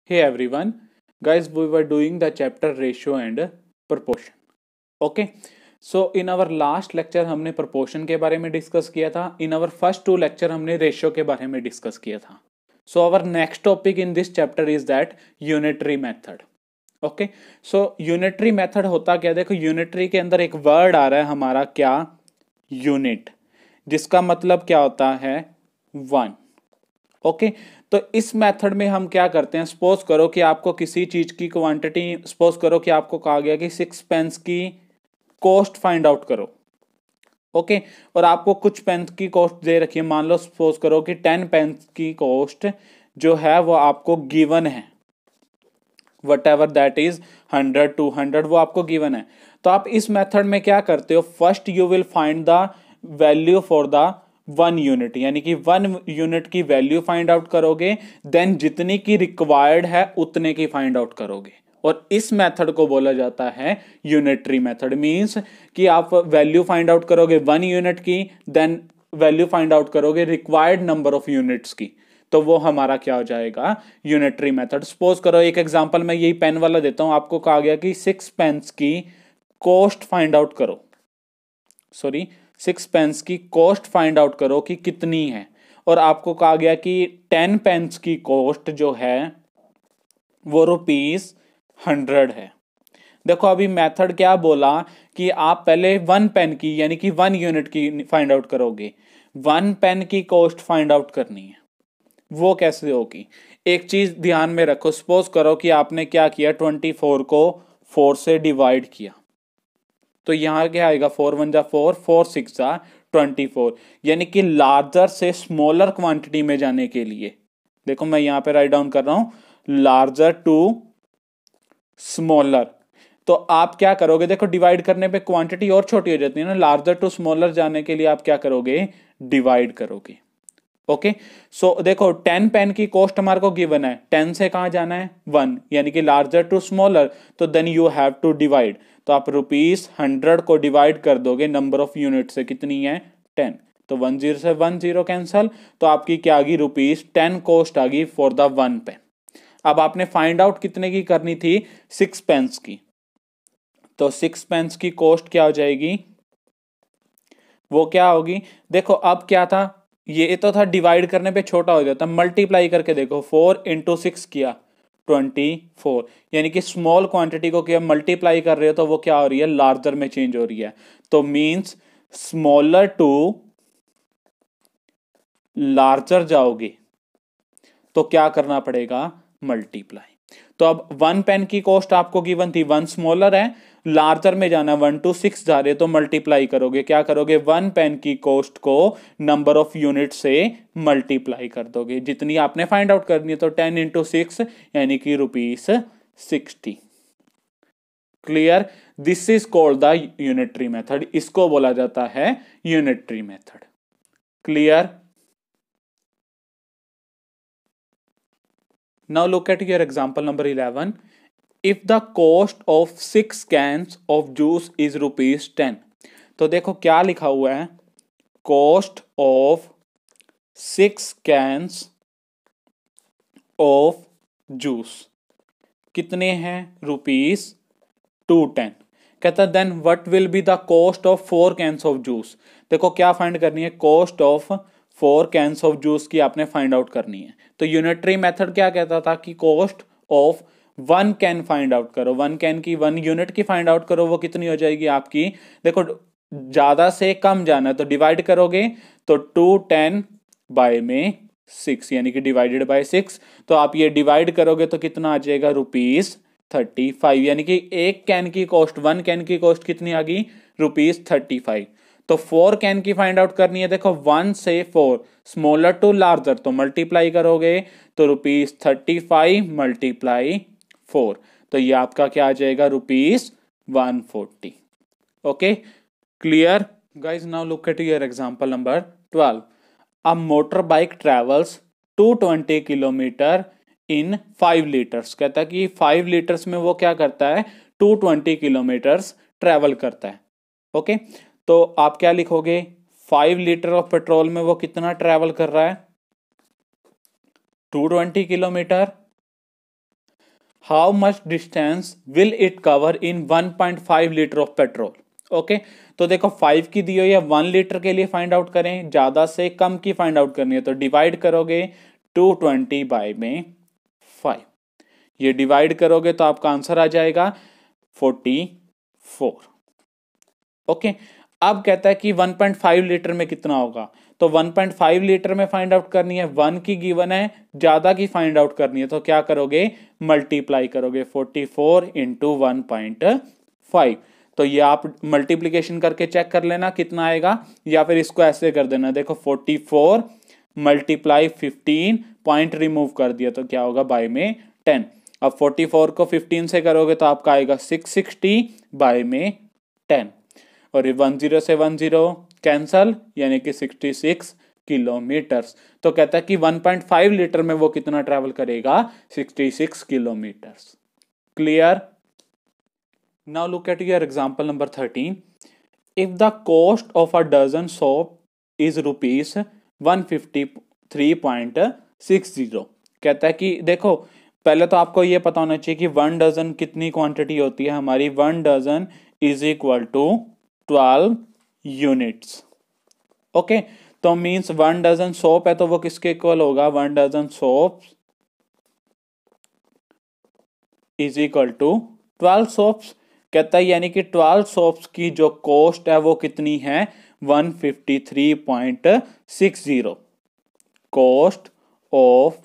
Hey everyone, guys, we were doing the chapter ratio and proportion. Okay, so in our last lecture हमने proportion के बारे में discuss किया था. In our first two lecture हमने ratio के बारे में डिस्कस किया था. So our next topic in this chapter is that unitary method. Okay, so unitary method होता क्या? देखो, यूनिटरी के अंदर एक वर्ड आ रहा है हमारा, क्या? यूनिट, जिसका मतलब क्या होता है? वन. ओके, तो इस मेथड में हम क्या करते हैं? सपोज करो कि आपको किसी चीज की क्वांटिटी, सपोज करो कि आपको कहा गया कि 6 पेंस की कॉस्ट फाइंड आउट करो. ओके, और आपको कुछ पेंस की कॉस्ट दे रखी है. मान लो सपोज करो कि 10 पेंस की कॉस्ट जो है वो आपको गिवन है, वट एवर दैट इज 100 200, वो आपको गिवन है. तो आप इस मेथड में क्या करते हो? First you will find the value for the one unit, यानी कि वन यूनिट की वैल्यू फाइंड आउट करोगे. देन जितनी की रिक्वायर्ड है उतने की फाइंड आउट करोगे. और इस मेथड को बोला जाता है यूनिटरी मेथड. मींस कि आप वैल्यू फाइंड आउट करोगे वन यूनिट की, देन वैल्यू फाइंड आउट करोगे रिक्वायर्ड नंबर ऑफ यूनिट्स की. तो वो हमारा क्या हो जाएगा? Unitary method. सपोज करो, एक एग्जांपल मैं यही पेन वाला देता हूं. आपको कहा गया कि 6 पेंस की कॉस्ट फाइंड आउट करो. सॉरी, 6 पेंस की कॉस्ट फाइंड आउट करो कि कितनी है. और आपको कहा गया कि 10 पेंस की कॉस्ट जो है वो ₹100 है. देखो, अभी मेथड क्या बोला कि आप पहले 1 पेन की, यानी कि 1 यूनिट की फाइंड आउट करोगे. 1 पेन की कॉस्ट फाइंड आउट करनी है. वो कैसे होगी? एक चीज ध्यान में रखो. सपोज करो कि आपने क्या किया, 24 को 4 से डिवाइड किया. तो यहां क्या आएगा? 4 1 जा 4, 4 6 जा 24. यानी कि लार्जर से स्मॉलर क्वांटिटी में जाने के लिए, देखो मैं यहां पे राइट डाउन कर रहा हूं, लार्जर टू स्मॉलर. तो आप क्या करोगे? देखो, डिवाइड करने पे क्वांटिटी और छोटी हो जाती है ना. लार्जर टू स्मॉलर जाने के लिए आप क्या करोगे? डिवाइड करोगे. ओके, सो देखो, 10 पेन की कॉस्ट हमारे को गिवन है. 10 से कहां जाना है? 1, यानी कि लार्जर टू स्मॉलर. तो then you have to divide. तो आप ₹100 को डिवाइड कर दोगे नंबर ऑफ यूनिट से. कितनी है? 10. तो 10 से 10 कैंसल. तो आपकी क्या आ गई? ₹10 कॉस्ट आ गई फॉर द 1 पेन. अब आपने फाइंड आउट कितने की करनी थी? 6 पेंस की. तो 6 पेंस की कॉस्ट क्या हो जाएगी? वो क्या होगी? देखो, अब क्या था? ये तो था डिवाइड करने पे छोटा हो जाता. मल्टीप्लाई करके देखो, 4 इंटू 6 किया 24. यानी कि स्मॉल क्वांटिटी को क्या मल्टीप्लाई कर रहे हो तो वो क्या हो रही है? लार्जर में चेंज हो रही है. तो मींस स्मॉलर टू लार्जर जाओगे तो क्या करना पड़ेगा? मल्टीप्लाई. तो अब 1 पेन की कॉस्ट आपको गिवन थी, 1 स्मॉलर है, लार्जर में जाना, 1 टू 6 जा रहे, तो मल्टीप्लाई करोगे. क्या करोगे? 1 पेन की कॉस्ट को नंबर ऑफ यूनिट से मल्टीप्लाई कर दोगे. जितनी आपने फाइंड आउट करनी है, तो 10 इंटू 6 यानी कि ₹60. Clear? This is called the unitary method. इसको बोला जाता है unitary method. Clear? Now look at your example number 11. If the cost of 6 cans of juice is ₹10. तो देखो क्या लिखा हुआ है? Cost of 6 cans of juice कितने हैं? ₹210. कहता है then what will be the cost of 4 cans of juice. देखो क्या फाइंड करनी है? Cost of 4 cans of juice की आपने फाइंड आउट करनी है. तो यूनिटरी मेथड क्या कहता था कि cost of 1 can find out करो. 1 कैन की, 1 यूनिट की फाइंड आउट करो. वो कितनी हो जाएगी आपकी? देखो, ज्यादा से कम जाना है तो डिवाइड करोगे. तो 210 बाय में 6, यानी कि डिवाइडेड बाय 6. तो आप ये डिवाइड करोगे तो कितना आ जाएगा? ₹35. यानी कि 1 कैन की कॉस्ट, 1 कैन की कॉस्ट कितनी आ गई? ₹35. तो 4 कैन की फाइंड आउट करनी है. देखो, 1 से 4 स्मॉलर टू लार्जर, तो मल्टीप्लाई करोगे तो ₹35 मल्टीप्लाई 4. तो ये आपका क्या आ जाएगा? ₹140. Okay, clear? Guys, now look at your example number 12. A motor bike travels 220 kilometre in 5 litres. कहता है कि 5 लीटर्स में वो क्या करता है? 220 किलोमीटर्स ट्रेवल करता है. ओके, तो आप क्या लिखोगे? 5 लीटर ऑफ पेट्रोल में वो कितना ट्रेवल कर रहा है? 220 kilometre. How much distance will it cover in 1.5 litre of petrol. Okay, तो देखो 5 की दी हुई है, 1 लीटर के लिए फाइंड आउट करें, ज्यादा से कम की फाइंड आउट करनी है तो डिवाइड करोगे 220 बाय में 5, ये डिवाइड करोगे तो आपका आंसर आ जाएगा 44। ओके, अब कहता है कि 1.5 लीटर में कितना होगा, तो 1.5 लीटर में फाइंड आउट करनी है, 1 की गिवन है, ज्यादा की फाइंड आउट करनी है तो क्या करोगे, मल्टीप्लाई करोगे 44 इंटू 1.5। तो ये आप मल्टीप्लीकेशन करके चेक कर लेना कितना आएगा, या फिर इसको ऐसे कर देना, देखो 44 मल्टीप्लाई 15, पॉइंट रिमूव कर दिया तो क्या होगा, बाय में 10। अब 44 को 15 से करोगे तो आपका आएगा 660 बाय में 10, और ये 10 से 10 कैंसल, यानी कि 66 किलोमीटर्स। तो कहता है कि 1.5 लीटर में वो कितना ट्रेवल करेगा, 66 kilometres. Clear. Now look at your example number 13। If the cost of a dozen soap is rupees 153.60। कहता है कि देखो पहले तो आपको यह पता होना चाहिए कि 1 डजन कितनी क्वांटिटी होती है हमारी, 1 dozen is equal to 12 units. Okay, तो मींस 1 डजन सोप है तो वो किसके इक्वल होगा, 1 dozen soap is equal to 12 soaps. कहता है यानी कि 12 सोप्स की जो कॉस्ट है वो कितनी है, 153.60। Cost of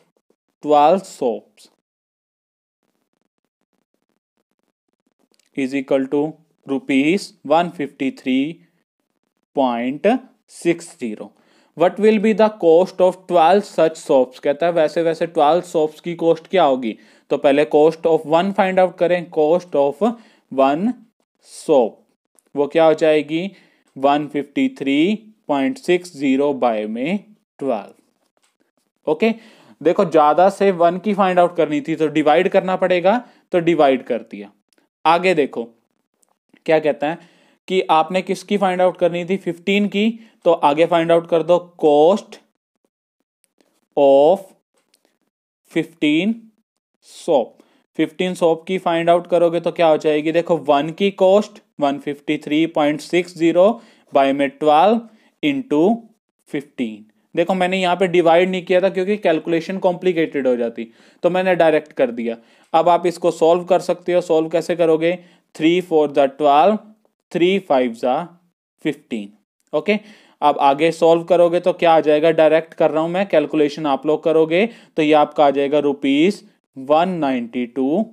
12 soaps is equal to rupees 153.60। What will be the cost of 12 such soaps. कहता है वैसे वैसे 12 सोप्स की कॉस्ट क्या होगी, तो पहले कॉस्ट ऑफ 1 फाइंड आउट करें। कॉस्ट ऑफ 1 सोप वो क्या हो जाएगी, 153.60 बाय में 12। ओके, देखो ज्यादा से 1 की फाइंड आउट करनी थी तो डिवाइड करना पड़ेगा, तो डिवाइड कर दिया। आगे देखो क्या कहता है कि आपने किसकी फाइंड आउट करनी थी, 15 की, तो आगे फाइंड आउट कर दो कॉस्ट ऑफ 15 सोप। 15 सोप की फाइंड आउट करोगे तो क्या हो जाएगी, देखो 1 की कॉस्ट 153.60 बाय में 12 इंटू 15। देखो मैंने यहां पे डिवाइड नहीं किया था क्योंकि कैलकुलेशन कॉम्प्लिकेटेड हो जाती, तो मैंने डायरेक्ट कर दिया। अब आप इसको सॉल्व कर सकते हो। सॉल्व कैसे करोगे, 3 4 ज़ा 12, 3 5 ज़ा 15। ओके, अब आगे सॉल्व करोगे तो क्या आ जाएगा, डायरेक्ट कर रहा हूं मैं, कैलकुलेशन आप लोग करोगे तो ये आपका आ जाएगा रुपीज 192।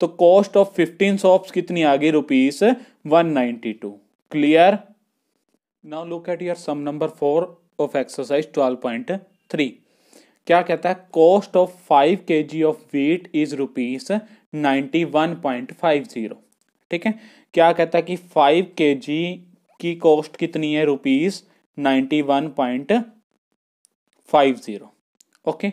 तो कॉस्ट ऑफ 15 सोप्स कितनी आ गई, rupees 192। Clear. Now look at your sum number 4 of exercise 12.3। क्या कहता है, cost of 5 kg of wheat is rupees 91.50। ठीक है, क्या कहता है कि 5 kg की कॉस्ट कितनी है, रुपीज 91.50। ओके,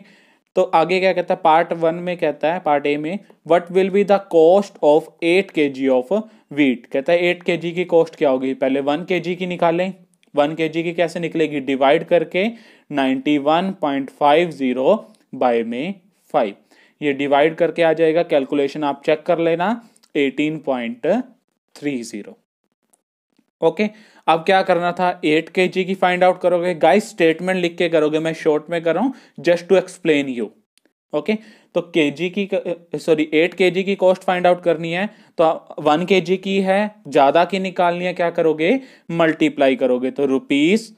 तो आगे क्या कहता है, पार्ट 1 में कहता है, पार्ट ए में, what will be the cost of 8 kg of wheat. कहता है 8 kg की कॉस्ट क्या होगी, पहले 1 kg की निकालें। 1 kg की कैसे निकलेगी, डिवाइड करके 91.50 बाय में 5, ये डिवाइड करके आ जाएगा, कैलकुलेशन आप चेक कर लेना 18.30। ओके, अब क्या करना था, 8 kg की फाइंड आउट करोगे। गाइस स्टेटमेंट लिख के करोगे, मैं शॉर्ट में कर रहा हूं just to explain you. Okay, तो केजी की 8 kg की कॉस्ट फाइंड आउट करनी है, तो 1 kg की है, ज्यादा की निकालनी है, क्या करोगे, मल्टीप्लाई करोगे, तो रुपीज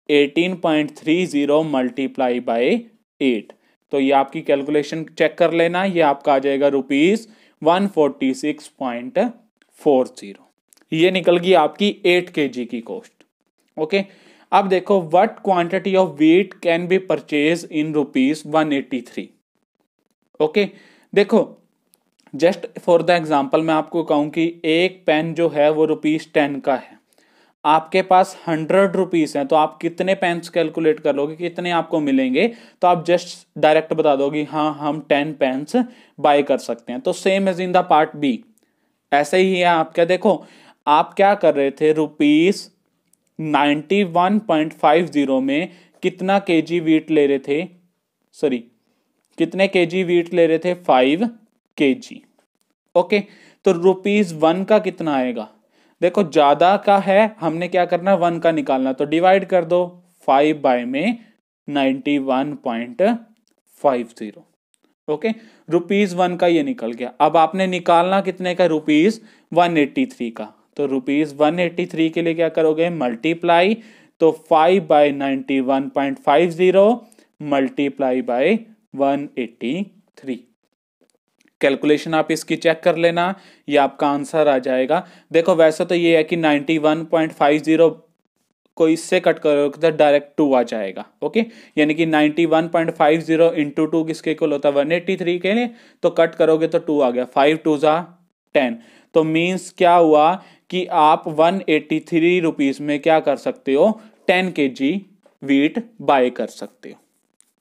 18.30 मल्टीप्लाई बाय 8। तो ये आपकी कैलकुलेशन चेक कर लेना, ये आपका आ जाएगा रुपीज 146.40। ये निकल गई आपकी 8 kg की कॉस्ट। ओके, अब देखो what quantity of wheat can be purchase in rupees 183। Okay, देखो जस्ट फॉर द एग्जांपल मैं आपको कहूं कि एक पेन जो है वो रुपीज 10 का है, आपके पास 100 रुपीज है, तो आप कितने पेन्स कैलकुलेट कर लोगे, कितने आपको मिलेंगे, तो आप जस्ट डायरेक्ट बता दोगे हाँ हम 10 पेन्स बाय कर सकते हैं। तो same as in the part B, ऐसे ही है आपका। देखो आप क्या कर रहे थे, रुपीज 91.50 में कितना केजी व्हीट ले रहे थे, सॉरी कितने केजी व्हीट ले रहे थे, 5 kg। ओके, तो ₹1 का कितना आएगा? देखो ज्यादा का है, हमने क्या करना, 1 का निकालना, तो डिवाइड कर दो 5 बाय में 91.50। ओके, ₹1 का ये निकल गया। अब आपने निकालना कितने का? ₹183 का। तो ₹183 के लिए क्या करोगे? मल्टीप्लाई, तो 5 बाय 91.50 मल्टीप्लाई बाय 183। कैलकुलेशन आप इसकी चेक कर लेना, ये आपका आंसर आ जाएगा। देखो वैसे तो ये है कि 91.50 को इससे कट करोगे तो डायरेक्ट 2 आ जाएगा। ओके, यानी कि 91.50 इंटू 2 किसके इक्वल होता है? 183 के लिए। तो कट करोगे तो 2 आ गया, 5 2 जा 10। तो मीन्स क्या हुआ कि आप 183 रुपीज में क्या कर सकते हो? 10 kg वीट बाय कर सकते हो।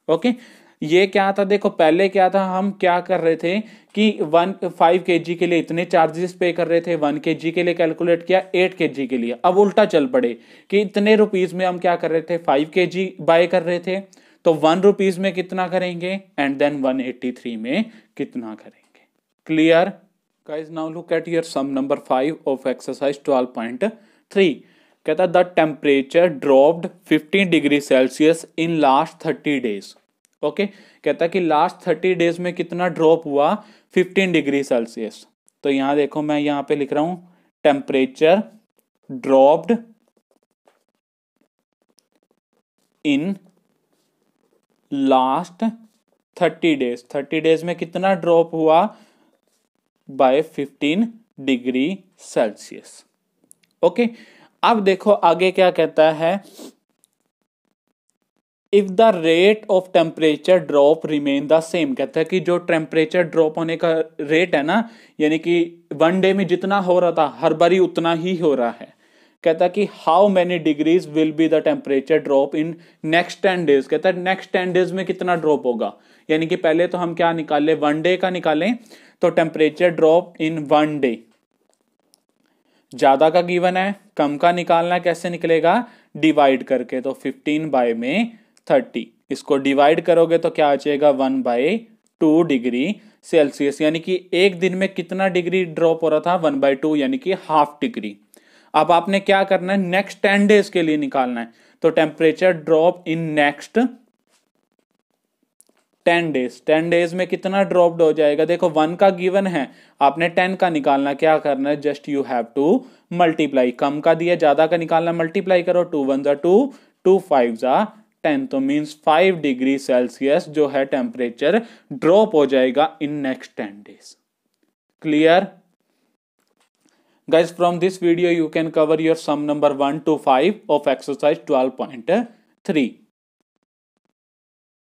ओके, ये क्या था? देखो पहले क्या था, हम क्या कर रहे थे कि 5 kg के लिए इतने चार्जेस पे कर रहे थे, 1 kg के लिए कैलकुलेट किया, 8 kg के लिए। अब उल्टा चल पड़े कि इतने रुपीज में हम क्या कर रहे थे? 5 kg बाय कर रहे थे, तो 1 रुपीज में कितना करेंगे एंड देन 183 में कितना करेंगे। Clear guys? Now look at your sum number 5 of exercise 12.3। कहता the temperature dropped 15 degree Celsius in last 30 days. Okay, कहता कि लास्ट 30 डेज में कितना ड्रॉप हुआ? 15 डिग्री सेल्सियस। तो यहां देखो, मैं यहां पे लिख रहा हूं temperature dropped in last 30 days. 30 days में कितना ड्रॉप हुआ? Bye 15 degree Celsius. ओके, अब देखो आगे क्या कहता है, if the rate of temperature drop remain the same. कहता है कि जो टेम्परेचर ड्रॉप होने का रेट है ना, यानी कि 1 डे में जितना हो रहा था हर बारी उतना ही हो रहा है। कहता है कि how many degrees will be the temperature drop in next 10 days. कहता है नेक्स्ट 10 डेज में कितना ड्रॉप होगा, यानी कि पहले तो हम क्या निकाले? 1 डे का निकालें, तो टेम्परेचर ड्रॉप इन 1 डे। ज्यादा का गिवन है, कम का निकालना, कैसे निकलेगा? डिवाइड करके। तो 15 बाय में 30, इसको डिवाइड करोगे तो क्या आ जाएगा? 1/2 डिग्री सेल्सियस। यानी कि एक दिन में कितना डिग्री ड्रॉप हो रहा था? 1/2, यानी कि हाफ डिग्री। अब आपने क्या करना है? नेक्स्ट 10 डेज के लिए निकालना है। तो temperature drop in next 10 days. 10 days में कितना ड्रॉप्ड हो जाएगा? देखो 1 का गिवन है, आपने 10 का निकालना, क्या करना है? Just you have to multiply. कम का दिया, ज्यादा का निकालना, मल्टीप्लाई करो। 2 1 जा 2, 2 5 जा 10। तो मीन्स 5 डिग्री सेल्सियस जो है टेम्परेचर ड्रॉप हो जाएगा in next 10 days. Clear guys? From this video you can cover your sum number 1 to 5 of exercise 12.3.